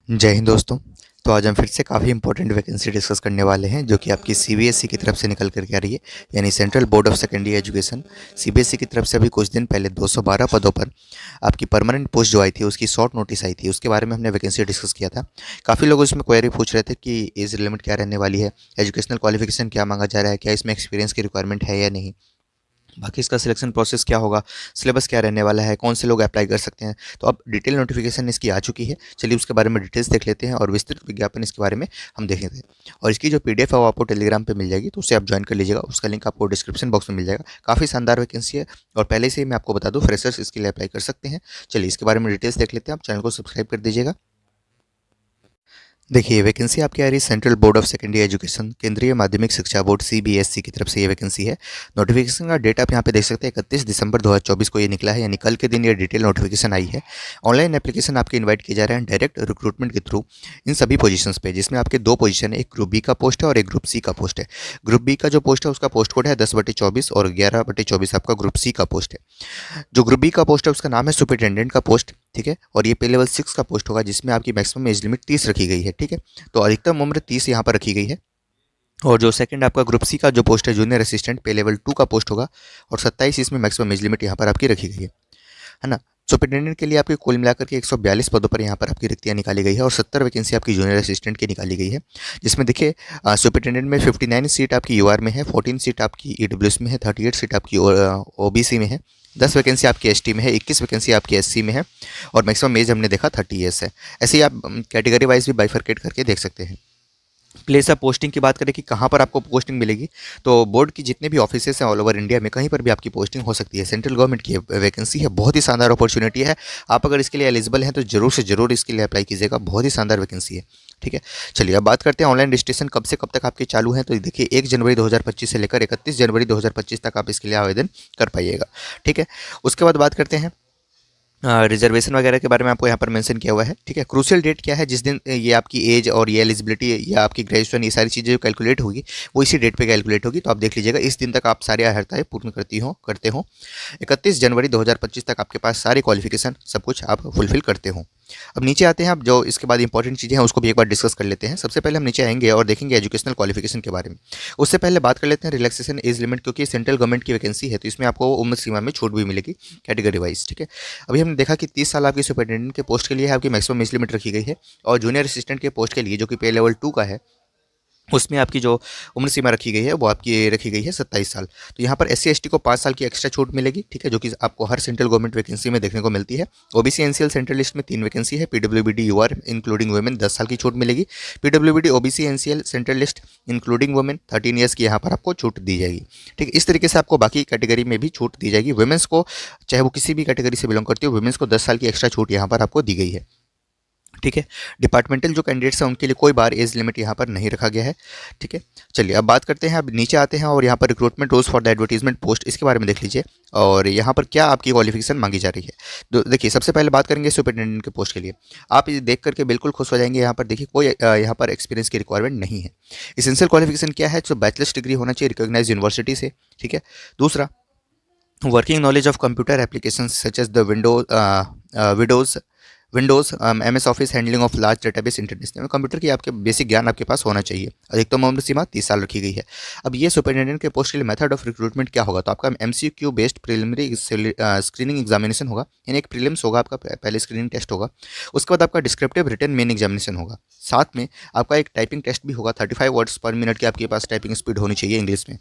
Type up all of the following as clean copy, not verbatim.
जय हिंद दोस्तों। तो आज हम फिर से काफ़ी इंपॉर्टेंट वैकेंसी डिस्कस करने वाले हैं जो कि आपकी सीबीएसई की तरफ से निकल कर के आ रही है, यानी central board of secondary education. CBSE की तरफ से अभी कुछ दिन पहले 212 पदों पर आपकी परमानेंट पोस्ट जो आई थी उसकी शॉर्ट नोटिस आई थी, उसके बारे में हमने वैकेंसी डिस्कस किया था। काफ़ी लोग उसमें क्वेरी पूछ रहे थे कि एज लिमिट क्या रहने वाली है, एजुकेशनल क्वालिफिकेशन क्या मांगा जा रहा है, क्या इसमें एक्सपीरियंस की रिक्वायरमेंट है या नहीं, बाकी इसका सिलेक्शन प्रोसेस क्या होगा, सिलेबस क्या रहने वाला है, कौन से लोग अप्लाई कर सकते हैं। तो अब डिटेल नोटिफिकेशन इसकी आ चुकी है। चलिए उसके बारे में डिटेल्स देख लेते हैं और विस्तृत विज्ञापन इसके बारे में हम देख लेते हैं। और इसकी जो पीडीएफ है वो आपको टेलीग्राम पे मिल जाएगी, तो उससे आप ज्वाइन कर लीजिएगा। उसका लिंक आपको डिस्क्रिप्शन बॉक्स में मिल जाएगा। काफ़ी शानदार वैकेंसी है और पहले से ही मैं आपको बता दूँ, फ्रेशर्स इसके लिए अप्लाई कर सकते हैं। चलिए इसके बारे में डिटेल्स देख लेते हैं। आप चैनल को सब्सक्राइब कर दीजिएगा। देखिए वैकेंसी आपकी आ रही है central board of secondary education, केंद्रीय माध्यमिक शिक्षा बोर्ड सीबीएसई की तरफ से ये वैकेंसी है। नोटिफिकेशन का डेट आप यहाँ पे देख सकते हैं, 31 दिसंबर 2024 को ये निकला है, यानी कल के दिन ये डिटेल नोटिफिकेशन आई है। ऑनलाइन एप्लीकेशन आपके इनवाइट किए जा रहे हैं डायरेक्ट रिक्रूटमेंट के थ्रू इन सभी पोजीशंस पे, जिसमें आपके दो पोजीशन है, एक ग्रुप बी का पोस्ट है और एक ग्रुप सी का पोस्ट है। ग्रुप बी का जो पोस्ट है उसका पोस्ट कोड है 10/24 और 11/24 आपका ग्रुप सी का पोस्ट है। जो ग्रुप बी का पोस्ट है उसका नाम है सुपरिटेंडेंट का पोस्ट, ठीक है। और ये पे लेवल 6 का पोस्ट होगा, जिसमें आपकी मैक्सिमम एज लिमिट 30 रखी गई है, ठीक है। तो अधिकतम उम्र 30 यहाँ पर रखी गई है। और जो सेकंड आपका ग्रुप सी का जो पोस्ट है जूनियर असिस्टेंट, पे लेवल 2 का पोस्ट होगा और 27 इसमें मैक्सिमम एज लिमिट यहाँ पर आपकी रखी गई है ना। सुपरिटेंडेंट के लिए आपकी कुल मिलाकर के 142 पदों पर यहाँ पर आपकी रिक्तियाँ निकाली गई है और 70 वैकेंसी आपकी जूनियर असिस्टेंट की निकाली गई है। जिसमें देखिए सुपरिटेंडेंट में 59 सीट आपकी यूआर में है, 14 सीट आपकी ईडब्ल्यूएस में है, 38 सीट आपकी ओबीसी में है, 10 वैकेंसी आपकी एसटी में है, 21 वैकेंसी आपकी एससी में है और मैक्सिमम एज हमने देखा 30 ईयर्स है। ऐसे ही आप कैटेगरी वाइज भी बाइफरकेट करके देख सकते हैं। प्लेस ऑफ पोस्टिंग की बात करें कि कहाँ पर आपको पोस्टिंग मिलेगी, तो बोर्ड की जितने भी ऑफिसेस हैं ऑल ओवर इंडिया में कहीं पर भी आपकी पोस्टिंग हो सकती है। सेंट्रल गवर्नमेंट की वैकेंसी है, बहुत ही शानदार अपॉर्चुनिटी है। आप अगर इसके लिए एलिजिबल हैं तो जरूर से जरूर इसके लिए अप्लाई कीजिएगा, बहुत ही शानदार वैकेंसी है, ठीक है। चलिए अब बात करते हैं ऑनलाइन रजिस्ट्रेशन कब से कब तक आपके चालू हैं। तो देखिए 1 जनवरी 2025 से लेकर 31 जनवरी 2025 तक आप इसके लिए आवेदन कर पाइएगा, ठीक है। उसके बाद बात करते हैं रिजर्वेशन वगैरह के बारे में, आपको यहाँ पर मेंशन किया हुआ है, ठीक है। क्रूशियल डेट क्या है, जिस दिन ये आपकी एज और ये एलिजिबिलिटी या आपकी ग्रेजुएशन ये सारी चीज़ें जो कैलकुलेट होगी वो इसी डेट पे कैलकुलेट होगी। तो आप देख लीजिएगा इस दिन तक आप सारी अर्हताएँ पूर्ण करते हो। 31 जनवरी 2025 तक आपके पास सारी क्वालिफिकेशन सब कुछ आप फुलफिल करते हो। अब नीचे आते हैं, अब जो इसके बाद इंपॉर्टेंट चीज़ें हैं उसको भी एक बार डिस्कस कर लेते हैं। सबसे पहले हम नीचे आएंगे और देखेंगे एजुकेशनल क्वालिफिकेशन के बारे में। उससे पहले बात कर लेते हैं रिलैक्सेशन एज लिमिट, क्योंकि सेंट्रल गवर्नमेंट की वैकेंसी है तो इसमें आपको उम्र सीमा में छूट भी मिलेगी कैटेगरी वाइज, ठीक है। अभी हमने देखा कि 30 साल आपकी सुपरिटेंडेंट के पोस्ट के लिए आपकी मैक्सिमम एज लिमिट रखी गई है और जूनियर असिस्टेंट के पोस्ट के लिए जो कि पे लेवल 2 का है उसमें आपकी जो उम्र सीमा रखी गई है वो आपकी रखी गई है 27 साल। तो यहाँ पर SC/ST को 5 साल की एक्स्ट्रा छूट मिलेगी, ठीक है, जो कि आपको हर सेंट्रल गवर्नमेंट वैकेंसी में देखने को मिलती है। ओबीसी एनसीएल सेंट्रल लिस्ट में 3 वैकेंसी है। पीडब्ल्यूबीडी यूआर इंक्लूडिंग वुमेन 10 साल की छूट मिलेगी। PWBD OBC NCL central list including women 13 years की यहाँ पर आपको छूट दी जाएगी, ठीक है। इस तरीके से आपको बाकी कैटेगरी में भी छूट दी जाएगी। वुमेन्स को, चाहे वो किसी भी कैटेगरी से बिलोंग करती हो, वुमेन्स को 10 साल की एक्स्ट्रा छूट यहाँ पर आपको दी गई है, ठीक है। डिपार्टमेंटल जो कैंडिडेट्स हैं उनके लिए कोई बार एज लिमिट यहाँ पर नहीं रखा गया है, ठीक है। चलिए अब बात करते हैं, अब नीचे आते हैं और यहाँ पर recruitment rules for the advertisement post, इसके बारे में देख लीजिए और यहाँ पर क्या आपकी क्वालिफिकेशन मांगी जा रही है। तो देखिए सबसे पहले बात करेंगे सुपरिटेंडेंट के पोस्ट के लिए। आप ये देख करके बिल्कुल खुश हो जाएंगे। यहाँ पर देखिए कोई यहाँ पर एक्सपीरियंस की रिक्वायरमेंट नहीं है। इसेंशियल क्वालिफिकेशन क्या है, तो बैचलर्स डिग्री होना चाहिए रिकॉग्नाइज यूनिवर्सिटी से, ठीक है। दूसरा, working knowledge of computer application such as the Windows MS office, handling of large database, international computer की आपके बेसिक ज्ञान आपके पास होना चाहिए। अधिकतम उम्र सीमा 30 साल रखी गई है। अब ये सुपरिटेंडेंट के पोस्ट के लिए मेथड ऑफ रिक्रूटमेंट क्या होगा, तो आपका MCQ based preliminary screening examination होगा, यानी एक प्रीलिम्स होगा, आपका पहले स्क्रीनिंग टेस्ट होगा। उसके बाद आपका डिस्क्रिप्टिव रिटन मेन एग्जामिनेशन होगा। साथ में आपका एक टाइपिंग टेस्ट भी होगा। 35 वर्ड्स पर मिनट की आपके पास टाइपिंग स्पीड होनी चाहिए इंग्लिश में,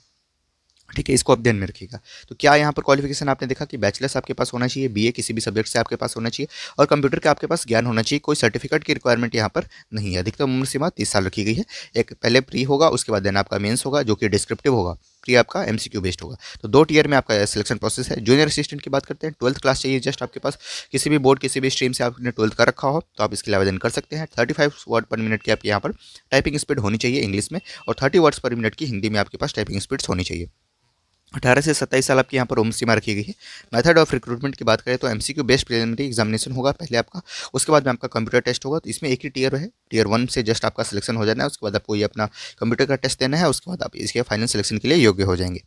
ठीक है। इसको आप ध्यान में रखिएगा। तो क्या यहाँ पर क्वालिफिकेशन आपने देखा कि बैचलर्स आपके पास होना चाहिए, BA किसी भी सब्जेक्ट से आपके पास होना चाहिए और कंप्यूटर का आपके पास ज्ञान होना चाहिए। कोई सर्टिफिकेट की रिक्वायरमेंट यहाँ पर नहीं है। अधिकतम उम्र सीमा 30 साल रखी गई है। एक पहले प्री होगा, उसके बाद देन आपका मेंस होगा जो कि डिस्क्रिप्टिव होगा। प्री आपका MCQ बेस्ड होगा। तो 2 टीयर में आपका सिलेक्शन प्रोसेस है। जूनियर असिस्टेंट की बात करते हैं, 12th क्लास चाहिए जस्ट आपके पास। किसी भी बोर्ड किसी भी स्ट्रीम से आपने 12th का रखा हो तो आप इसके लिए आवेदन कर सकते हैं। 35 वर्ड पर मिनट की आपके यहाँ पर टाइपिंग स्पीड होनी चाहिए इंग्लिश में और 30 वर्ड्स पर मिनट की हिंदी में आपके पास टाइपिंग स्पीड्स होनी चाहिए। 18 से 27 साल आपकी यहाँ पर उम्र सीमा रखी गई है। मेथड ऑफ रिक्रूटमेंट की बात करें तो MCQ बेस्ड प्रिलिमिनरी एग्जामिनेशन होगा पहले आपका, उसके बाद में आपका कंप्यूटर टेस्ट होगा। तो इसमें एक ही टीयर है, टीयर 1 से जस्ट आपका सिलेक्शन हो जाना है। उसके बाद आपको ये अपना कंप्यूटर का टेस्ट देना है, उसके बाद आप इसके फाइनल सिलेक्शन के लिए योग्य हो जाएंगे।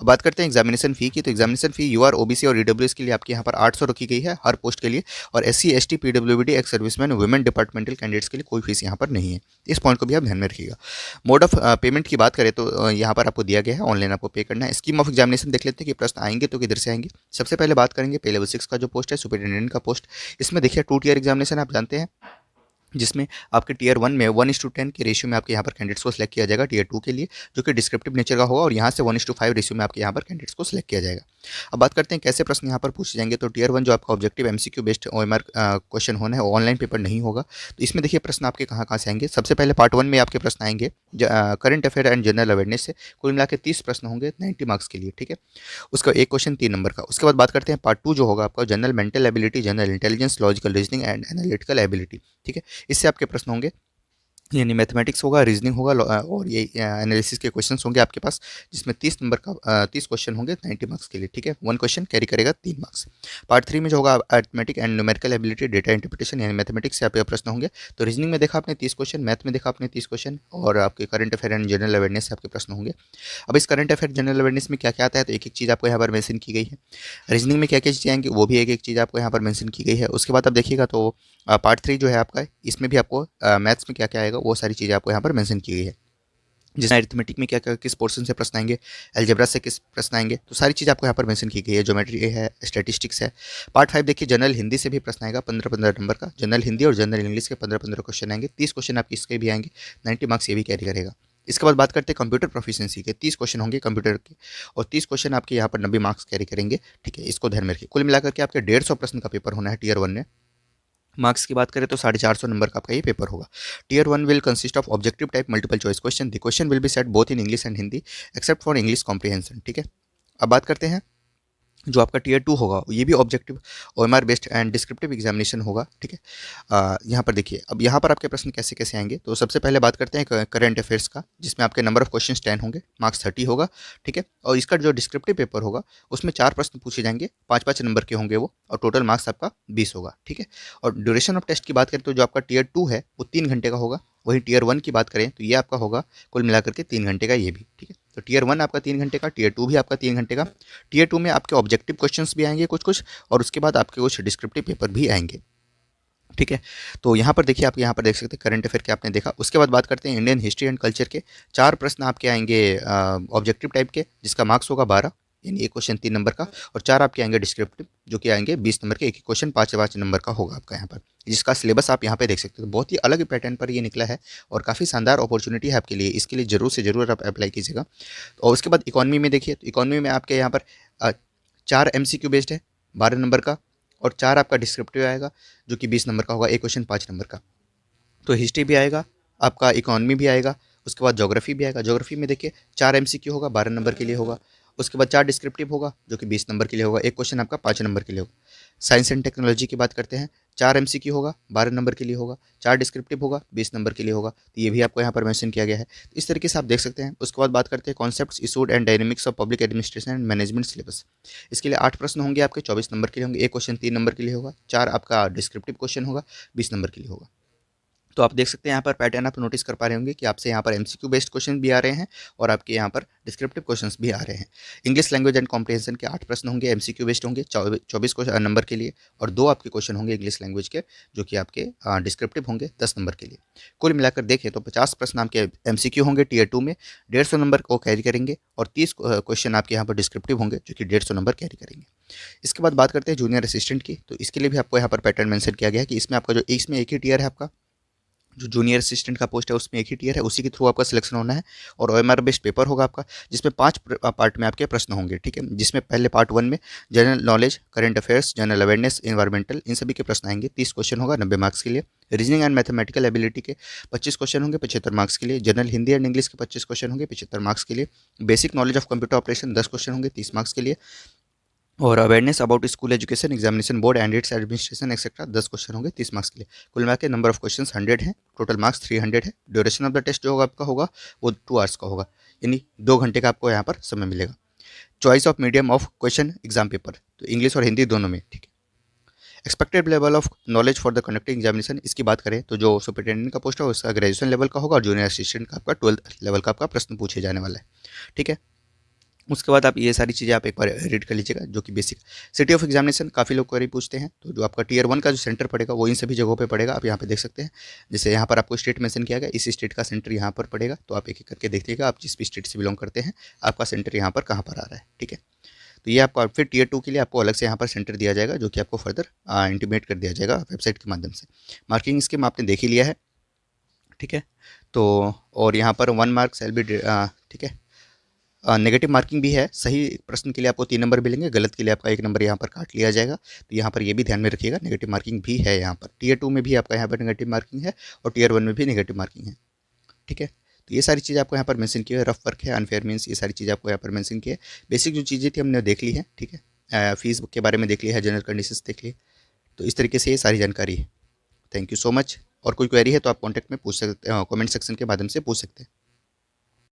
अब बात करते हैं एग्जामिनेशन फ़ी की। तो एग्जामिनेशन फ़ी यूआर, ओबीसी और ईडब्ल्यूएस के लिए आपके यहाँ पर 800 रखी गई है हर पोस्ट के लिए, और SC, ST, PWBD, ex serviceman, women departmental candidates के लिए कोई फीस यहाँ पर नहीं है। इस पॉइंट को भी आप ध्यान में रखिएगा। मोड ऑफ पेमेंट की बात करें तो यहाँ पर आपको दिया गया है, ऑनलाइन आपको पे करना है। स्कीम ऑफ एग्जामिनेशन देख लेते हैं कि प्रश्न आएंगे तो किधर से आएंगे। सबसे पहले बात करेंगे पे लेवल 6 का जो पोस्ट है, सुपरिटेंडेंट का पोस्ट। इसमें देखिए 2 टियर एग्जामिनेशन आप जानते हैं, जिसमें आपके टियर 1 में 1:10 के रेशियो में आपके यहाँ पर कैंडिडेट्स को सिलेक्ट किया जाएगा। टियर 2 के लिए जो कि डिस्क्रिप्टिव नेचर का होगा, और यहाँ से 1:5 रेशियो में आपके यहाँ पर कैंडिडेट्स को सिलेक्ट किया जाएगा। अब बात करते हैं कैसे प्रश्न यहाँ पर पूछे जाएंगे। तो टियर 1 जो आपका objective MCQ based OMR question होना है, ऑनलाइन पेपर नहीं होगा। तो इसमें देखिए प्रश्न आपके कहाँ कहाँ से आएंगे। सबसे पहले पार्ट 1 में आपके प्रश्न आएंगे current affair and general awareness से, कुल मिला के 30 प्रश्न होंगे 90 मार्क्स के लिए, ठीक है। उसका एक क्वेश्चन 3 नंबर का। उसके बाद बात करते हैं पार्ट 2 जो होगा आपका general mental ability, general intelligence, logical reasoning and analytical ability, ठीक है। इससे आपके प्रश्न होंगे, यानी मैथमेटिक्स होगा, रीजनिंग होगा, और ये एनालिसिस के क्वेश्चंस होंगे आपके पास, जिसमें 30 नंबर का 30 क्वेश्चन होंगे 90 मार्क्स के लिए, ठीक है। 1 क्वेश्चन कैरी करेगा 3 मार्क्स। पार्ट 3 में जो होगा arithmetic and numerical ability, data interpretation, यानी मैथमेटिक्स से आपके प्रश्न होंगे। तो रीजनिंग में देखा आपने 30 क्वेश्चन, मैथ में देखा आपने 30 क्वेश्चन, और आपके current affair and general awareness से आपके प्रश्न होंगे। अब इस करंट अफेयर जनरल अवेयरनेस में क्या क्या आता है, तो एक एक चीज़ आपको यहाँ पर मेंशन की गई है। रीजनिंग में क्या क्या चीज़ें आएंगी, वो भी एक एक चीज़ आपको यहाँ पर मेंशन की गई है। उसके बाद आप देखिएगा तो पार्ट 3 जो है आपका, इसमें भी आपको मैथ्स में क्या क्या आएगा वो सारी चीज़ें आपको यहाँ पर मेंशन की गई है। जिसमें अरिथमेटिक में क्या क्या किस पोर्शन से प्रश्न आएंगे, अलजेब्रा से किस प्रश्न आएंगे, तो सारी चीज़ आपको यहाँ पर मेंशन की गई है। ज्योमेट्री है, स्टैटिस्टिक्स है। पार्ट 5 देखिए जनरल हिंदी से भी प्रश्न आएगा 15-15 नंबर का। जनरल हिंदी और जनरल इंग्लिश के 15-15 क्वेश्चन आएंगे। 30 क्वेश्चन आपके इसके भी आएंगे, 90 मार्क्स ये भी कैरी करेगा। इसके बाद बात करते हैं कंप्यूटर प्रोफिशिएंसी के। 30 क्वेश्चन होंगे कंप्यूटर के, और 30 क्वेश्चन आपके यहाँ पर 90 मार्क्स कैरी करेंगे, ठीक है। इसको ध्यान में रखिए। कुल मिलाकर के आपके 150 प्रश्न का पेपर होना है टियर 1 में। मार्क्स की बात करें तो 450 नंबर का आपका ये पेपर होगा। Tier 1 will consist of objective type multiple choice question. The question will be set both in English and Hindi except for English comprehension, ठीक है। अब बात करते हैं जो आपका टियर 2 होगा, ये भी objective OMR based and descriptive examination होगा, ठीक है। यहाँ पर देखिए, अब यहाँ पर आपके प्रश्न कैसे कैसे आएंगे। तो सबसे पहले बात करते हैं करंट अफेयर्स का, जिसमें आपके नंबर ऑफ क्वेश्चन 10 होंगे, मार्क्स 30 होगा, ठीक है। और इसका जो डिस्क्रिप्टिव पेपर होगा उसमें 4 प्रश्न पूछे जाएंगे, 5-5 नंबर के होंगे वो, और टोटल मार्क्स आपका 20 होगा, ठीक है। और ड्यूरेशन ऑफ टेस्ट की बात करें तो जो आपका टियर 2 है वो 3 घंटे का होगा। वहीं टियर 1 की बात करें तो ये आपका होगा कुल मिलाकर के 3 घंटे का, ये भी, ठीक है। तो टियर 1 आपका 3 घंटे का, टियर 2 भी आपका 3 घंटे का। टियर 2 में आपके ऑब्जेक्टिव क्वेश्चंस भी आएंगे कुछ कुछ, और उसके बाद आपके कुछ डिस्क्रिप्टिव पेपर भी आएंगे, ठीक है। तो यहाँ पर देखिए, आप यहाँ पर देख सकते हैं करंट अफेयर के आपने देखा। उसके बाद बात करते हैं इंडियन हिस्ट्री एंड कल्चर के। 4 प्रश्न आपके आएंगे ऑब्जेक्टिव टाइप के, जिसका मार्क्स होगा 12, यानी एक क्वेश्चन 3 नंबर का, और 4 आपके आएंगे डिस्क्रिप्टिव, जो कि आएंगे 20 नंबर के। एक एक क्वेश्चन 5-5 नंबर का होगा आपका यहाँ पर, जिसका सिलेबस आप यहाँ पे देख सकते हो। बहुत ही अलग पैटर्न पर ये निकला है, और काफ़ी शानदार अपॉर्चुनिटी है आपके लिए। इसके लिए जरूर से जरूर आप अप्लाई कीजिएगा। और उसके बाद इकॉनमी में देखिए, तो इकॉनमी में आपके यहाँ पर 4 MCQ बेस्ड है 12 नंबर का, और 4 आपका डिस्क्रिप्टिव आएगा जो कि 20 नंबर का होगा, एक क्वेश्चन 5 नंबर का। तो हिस्ट्री भी आएगा आपका, इकोनॉमी भी आएगा, उसके बाद ज्योग्राफी भी आएगा। ज्योग्राफी में देखिए 4 MCQ होगा, 12 नंबर के लिए होगा। उसके बाद 4 डिस्क्रिप्टिव होगा जो कि 20 नंबर के लिए होगा, एक क्वेश्चन आपका 5 नंबर के लिए होगा। साइंस एंड टेक्नोलॉजी की बात करते हैं, 4 MCQ होगा, 12 नंबर के लिए होगा, 4 डिस्क्रिप्टिव होगा, 20 नंबर के लिए होगा। तो ये भी आपको यहाँ पर मेंशन किया गया है। तो इस तरीके से आप देख सकते हैं। उसके बाद बात करते हैं concepts issued and dynamics of public administration and management syllabus. इसके लिए 8 प्रश्न होंगे आपके, 24 नंबर के लिए होंगे, एक क्वेश्चन 3 नंबर के लिए होगा, 4 आपका डिस्क्रिप्टिव क्वेश्चन होगा, 20 नंबर के लिए होगा। तो आप देख सकते हैं यहाँ पर पैटर्न आप नोटिस कर पा रहे होंगे कि आपसे यहाँ पर MCQ बेस्ड क्वेश्चन भी आ रहे हैं, और आपके यहाँ पर डिस्क्रिप्टिव क्वेश्चंस भी आ रहे हैं। इंग्लिश लैंग्वेज एंड कॉम्प्रिहेंशन के 8 प्रश्न होंगे, MCQ बेस्ड होंगे 24 नंबर के लिए, और 2 आपके क्वेश्चन होंगे इंग्लिश लैंग्वेज के, जो कि आपके डिस्क्रिप्टिव होंगे 10 नंबर के लिए। कुल मिलाकर देखें तो 50 प्रश्न आपके MCQ होंगे टियर 2 में, 150 नंबर को कैरी करेंगे, और 30 क्वेश्चन आपके यहाँ पर डिस्क्रिप्टिव होंगे जो कि 150 नंबर कैरी करेंगे। इसके बाद बात करते हैं जूनियर असिस्टेंट की। तो इसके लिए भी आपको यहाँ पर पैटर्न मेंशन किया गया है कि इसमें आपका जो इसमें एक ही टियर है, आपका जो जूनियर असिस्टेंट का पोस्ट है उसमें एक ही टियर है, उसी के थ्रू आपका सिलेक्शन होना है। और OMR बेस्ड पेपर होगा आपका, जिसमें 5 पार्ट में आपके प्रश्न होंगे, ठीक है। जिसमें पहले पार्ट 1 में general knowledge, current affairs, general awareness, environmental, इन सभी के प्रश्न आएंगे। 30 क्वेश्चन होगा 90 मार्क्स के लिए। रीजनिंग एंड मैथमेटिकल एबिलिटी के 25 क्वेश्चन होंगे 75 मार्क्स के लिए। जनरल हिंदी एंड इंग्लिश के 25 क्वेश्चन होंगे 75 मार्क्स के लिए। Basic knowledge of computer operation 10 question होंगे 30 मार्क्स के लिए। और awareness about school education, examination board and it's administration etcetera 10 question होंगे 30 मार्क्स के लिए। कुल मिला के नंबर ऑफ क्वेश्चंस 100 हैं, टोटल मार्क्स 300 है। ड्यूरेशन ऑफ द टेस्ट जो होगा आपका होगा वो 2 आवर्स का होगा, यानी 2 घंटे का आपको यहाँ पर समय मिलेगा। Choice of medium of question exam paper, तो इंग्लिश और हिंदी दोनों में, ठीक है। Expected level of knowledge for the conducting examination, इसकी बात करें तो जो सुपरिटेंडेंट का पोस्ट है उसका ग्रेजुएशन लेवल का होगा, और जूनियर असिस्टेंट का आपका 12th लेवल का आपका प्रश्न पूछे जाने वाला है, ठीक है। उसके बाद आप ये सारी चीज़ें आप एक बार रीड कर लीजिएगा, जो कि बेसिक सिटी ऑफ एग्जामिनेशन काफ़ी लोग क्वेरी पूछते हैं। तो जो आपका टीयर 1 का जो सेंटर पड़ेगा वो इन सभी जगहों पे पड़ेगा, आप यहाँ पे देख सकते हैं। जैसे यहाँ पर आपको स्टेट मेंशन किया गया, इस स्टेट का सेंटर यहाँ पर पड़ेगा, तो आप एक-एक करके देखिएगा, आप जिस भी स्टेट से बिलॉन्ग करते हैं, आपका सेंटर यहाँ पर कहाँ पर आ रहा है, ठीक है। तो ये आपको फिर टीयर 2 के लिए आपको अलग से यहाँ पर सेंटर दिया जाएगा, जो कि आपको फर्दर इंटीमेट कर दिया जाएगा वेबसाइट के माध्यम से। मार्किंग स्कीम आपने देख ही लिया है, ठीक है। तो और यहाँ पर 1 मार्क सेल बी ठीक है। नेगेटिव मार्किंग भी है, सही प्रश्न के लिए आपको 3 नंबर मिलेंगे, गलत के लिए आपका 1 नंबर यहाँ पर काट लिया जाएगा। तो यहाँ पर ये भी ध्यान में रखिएगा, नेगेटिव मार्किंग भी है यहाँ पर। टीयर 2 में भी आपका यहाँ पर नेगेटिव मार्किंग है और टीयर 1 में भी नेगेटिव मार्किंग है, ठीक है। तो ये सारी चीज़ आपको यहाँ पर मेंशन की है। रफ वर्क है, अनफेयर मीन्स, ये सारी चीज़ आपको यहाँ पर मेंशन की है। बेसिक जो चीज़ें थी हमने देख ली है, ठीक है। फीस के बारे में देख लिया है, जनरल कंडीशंस देख लिए। तो इस तरीके से ये सारी जानकारी है। Thank you so much. और कोई क्वेरी है तो आप कॉन्टैक्ट में पूछ सकते हैं, कमेंट सेक्शन के माध्यम से पूछ सकते हैं।